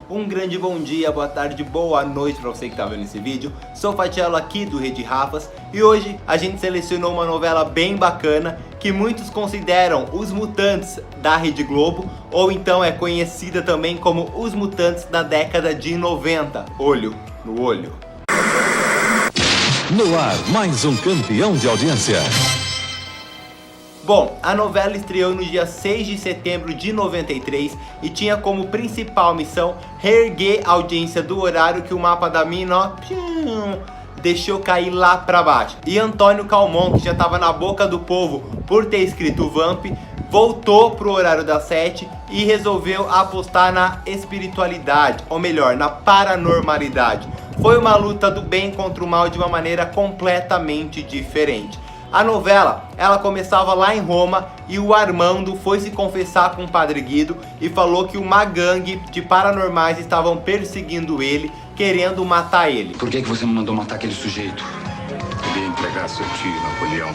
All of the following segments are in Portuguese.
Um grande bom dia, boa tarde, boa noite para você que está vendo esse vídeo. Sou o Fatiello aqui do Rede Rafas e hoje a gente selecionou uma novela bem bacana que muitos consideram Os Mutantes da Rede Globo, ou então é conhecida também como Os Mutantes da década de 90. Olho no olho. No ar, mais um campeão de audiência. Bom, a novela estreou no dia 6 de setembro de 93 e tinha como principal missão reerguer a audiência do horário que o mapa da mina deixou cair lá pra baixo. E Antônio Calmon, que já estava na boca do povo por ter escrito Vamp, voltou pro horário das 7 e resolveu apostar na espiritualidade, ou melhor, na paranormalidade. Foi uma luta do bem contra o mal de uma maneira completamente diferente. A novela, ela começava lá em Roma e o Armando foi se confessar com o Padre Guido e falou que uma gangue de paranormais estavam perseguindo ele, querendo matar ele. Por que você me mandou matar aquele sujeito? Queria entregar seu tio, Napoleão.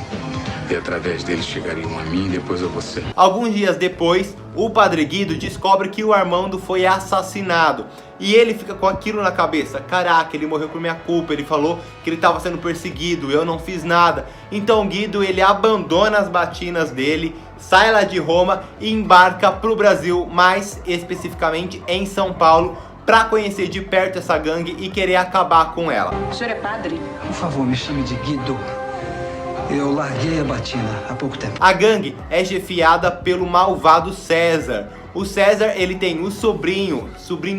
E através dele chegariam a mim e depois a você. Alguns dias depois, o Padre Guido descobre que o Armando foi assassinado. E ele fica com aquilo na cabeça. Caraca, ele morreu por minha culpa. Ele falou que ele estava sendo perseguido, eu não fiz nada. Então Guido, ele abandona as batinas dele, sai lá de Roma e embarca para o Brasil, mais especificamente em São Paulo, para conhecer de perto essa gangue e querer acabar com ela. O senhor é padre? Por favor, me chame de Guido. Eu larguei a batina há pouco tempo. A gangue é chefiada pelo malvado César. O César, ele tem o sobrinho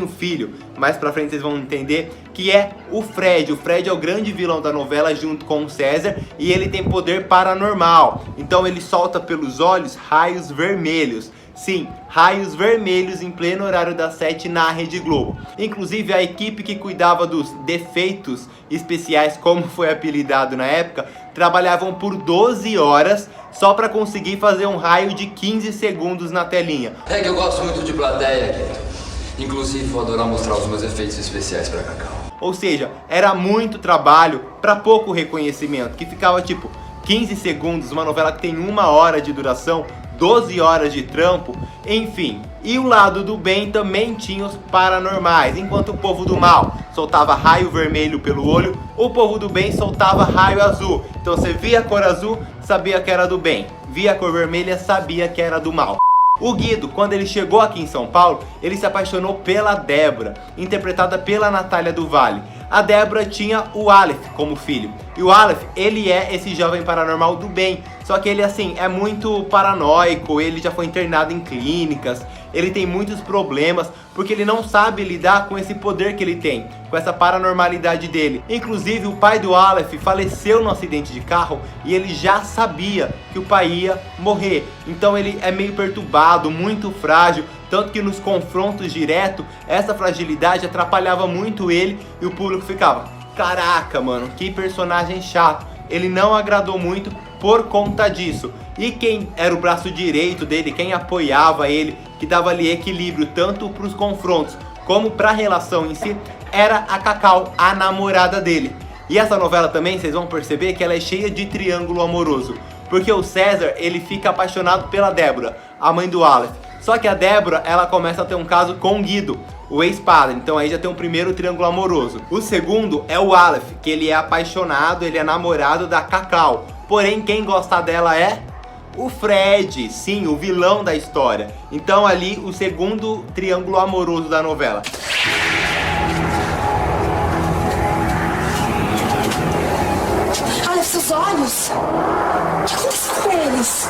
filho, mais pra frente vocês vão entender, que é o Fred. O Fred é o grande vilão da novela junto com o César e ele tem poder paranormal. Então ele solta pelos olhos raios vermelhos. Sim, raios vermelhos em pleno horário das 7 na Rede Globo. Inclusive a equipe que cuidava dos defeitos especiais, como foi apelidado na época, trabalhavam por 12 horas só para conseguir fazer um raio de 15 segundos na telinha. É que eu gosto muito de plateia, Guido. Inclusive vou adorar mostrar os meus efeitos especiais para Cacau. Ou seja, era muito trabalho para pouco reconhecimento, que ficava tipo 15 segundos, uma novela que tem 1 hora de duração, 12 horas de trampo, enfim. E o lado do bem também tinha os paranormais. Enquanto o povo do mal soltava raio vermelho pelo olho, o povo do bem soltava raio azul. Então você via a cor azul, sabia que era do bem. Via a cor vermelha, sabia que era do mal. O Guido, quando ele chegou aqui em São Paulo, ele se apaixonou pela Débora, interpretada pela Natália do Vale. A Débora tinha o Aleph como filho. E o Aleph, ele é esse jovem paranormal do bem. Só que ele, assim, é muito paranoico, ele já foi internado em clínicas, ele tem muitos problemas, porque ele não sabe lidar com esse poder que ele tem, com essa paranormalidade dele. Inclusive, o pai do Aleph faleceu no acidente de carro e ele já sabia que o pai ia morrer. Então ele é meio perturbado, muito frágil, tanto que nos confrontos diretos, essa fragilidade atrapalhava muito ele e o público ficava: caraca, mano, que personagem chato. Ele não agradou muito por conta disso. E quem era o braço direito dele, quem apoiava ele, que dava ali equilíbrio tanto para os confrontos como para a relação em si, era a Cacau, a namorada dele. E essa novela também, vocês vão perceber que ela é cheia de triângulo amoroso, porque o César, ele fica apaixonado pela Débora, a mãe do Aleph. Só que a Débora, ela começa a ter um caso com o Guido, o ex-padre. Então aí já tem um primeiro triângulo amoroso. O segundo é o Aleph, que ele é apaixonado, ele é namorado da Cacau. Porém, quem gosta dela é o Fred, sim, o vilão da história. Então ali o segundo triângulo amoroso da novela. Olha seus olhos! O que aconteceu com eles?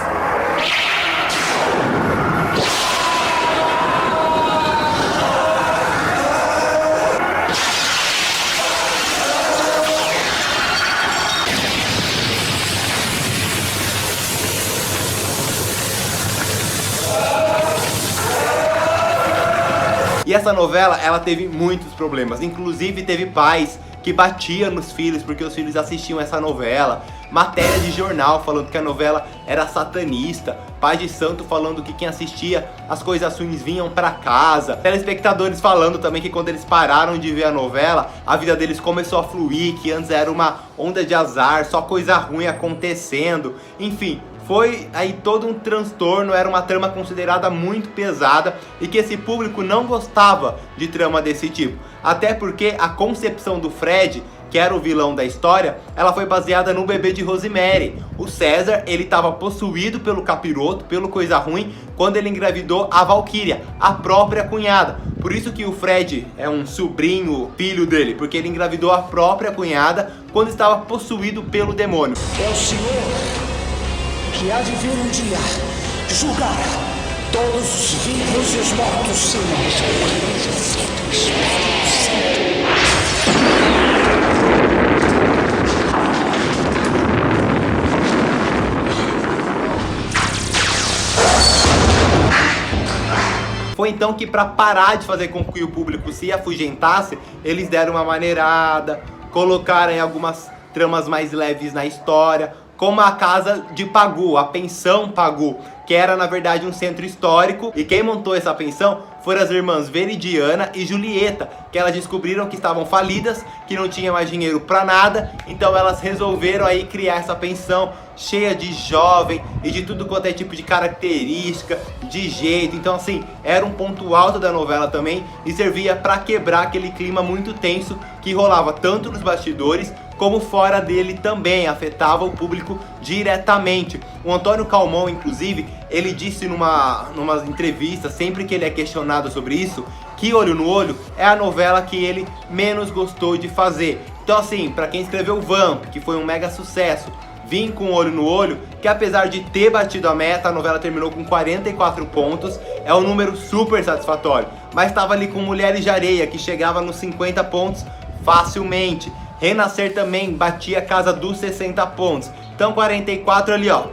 E essa novela, ela teve muitos problemas. Inclusive teve pais que batiam nos filhos porque os filhos assistiam essa novela. Matéria de jornal falando que a novela era satanista. Pai de santo falando que quem assistia as coisas ruins vinham pra casa. Telespectadores falando também que quando eles pararam de ver a novela, a vida deles começou a fluir, que antes era uma onda de azar, só coisa ruim acontecendo. Enfim, foi aí todo um transtorno, era uma trama considerada muito pesada e que esse público não gostava de trama desse tipo. Até porque a concepção do Fred, que era o vilão da história, ela foi baseada no bebê de Rosemary. O César, ele estava possuído pelo capiroto, pelo coisa ruim, quando ele engravidou a Valkyria, a própria cunhada. Por isso que o Fred é um sobrinho, filho dele, porque ele engravidou a própria cunhada quando estava possuído pelo demônio. É o Senhor que há de vir um dia julgar todos os vivos e os mortos, Senhor. Foi então que, para parar de fazer com que o público se afugentasse, eles deram uma maneirada, colocaram algumas tramas mais leves na história, como a casa de Pagu, a pensão Pagu, que era na verdade um centro histórico, e quem montou essa pensão foram as irmãs Veridiana e Julieta, que elas descobriram que estavam falidas, que não tinha mais dinheiro pra nada, então elas resolveram aí criar essa pensão cheia de jovem e de tudo quanto é tipo de característica, de jeito. Então assim, era um ponto alto da novela também e servia pra quebrar aquele clima muito tenso que rolava tanto nos bastidores como fora dele também, afetava o público diretamente. O Antônio Calmon, inclusive, ele disse numa entrevista, sempre que ele é questionado sobre isso, que Olho no Olho é a novela que ele menos gostou de fazer. Então assim, pra quem escreveu Vamp, que foi um mega sucesso, Vim com Olho no Olho, que apesar de ter batido a meta, a novela terminou com 44 pontos, é um número super satisfatório. Mas estava ali com Mulheres de Areia, que chegava nos 50 pontos facilmente. Renascer também batia a casa dos 60 pontos. Então 44 ali, ó,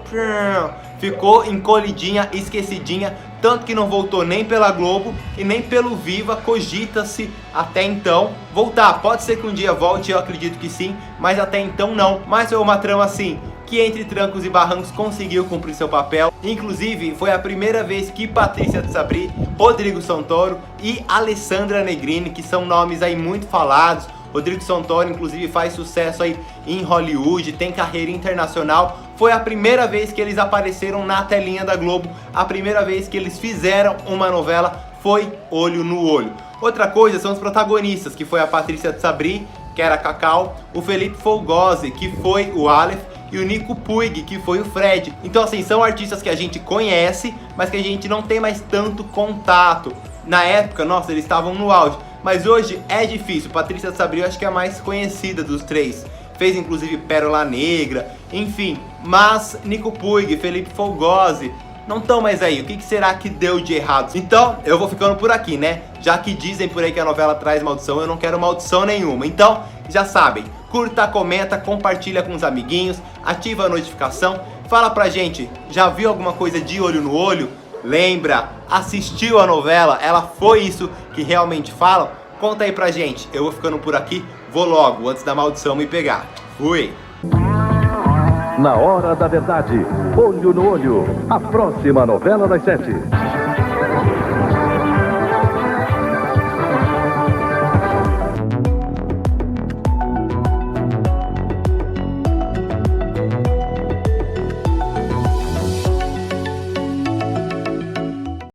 ficou encolhidinha, esquecidinha, tanto que não voltou nem pela Globo e nem pelo Viva. Cogita-se até então voltar. Pode ser que um dia volte, eu acredito que sim, mas até então não. Mas foi uma trama assim, que entre trancos e barrancos conseguiu cumprir seu papel. Inclusive, foi a primeira vez que Patrícia de Sabri, Rodrigo Santoro e Alessandra Negrini, que são nomes aí muito falados. Rodrigo Santoro, inclusive, faz sucesso aí em Hollywood, tem carreira internacional. Foi a primeira vez que eles apareceram na telinha da Globo, a primeira vez que eles fizeram uma novela foi Olho no Olho. Outra coisa são os protagonistas, que foi a Patrícia de Sabri, que era a Cacau, o Felipe Fogosi, que foi o Aleph, e o Nico Puig, que foi o Fred. Então assim, são artistas que a gente conhece, mas que a gente não tem mais tanto contato. Na época, nossa, eles estavam no auge. Mas hoje é difícil. Patrícia de Sabri eu acho que é a mais conhecida dos três. Fez inclusive Pérola Negra, enfim. Mas Nico Puig, Felipe Fogosi não estão mais aí. O que será que deu de errado? Então eu vou ficando por aqui, né? Já que dizem por aí que a novela traz maldição, eu não quero maldição nenhuma. Então já sabem, curta, comenta, compartilha com os amiguinhos, ativa a notificação. Fala pra gente, já viu alguma coisa de Olho no Olho? Lembra, assistiu a novela, ela foi isso que realmente falam? Conta aí pra gente. Eu vou ficando por aqui, vou logo, antes da maldição me pegar. Fui! Na Hora da Verdade, Olho no Olho, a próxima novela das 7.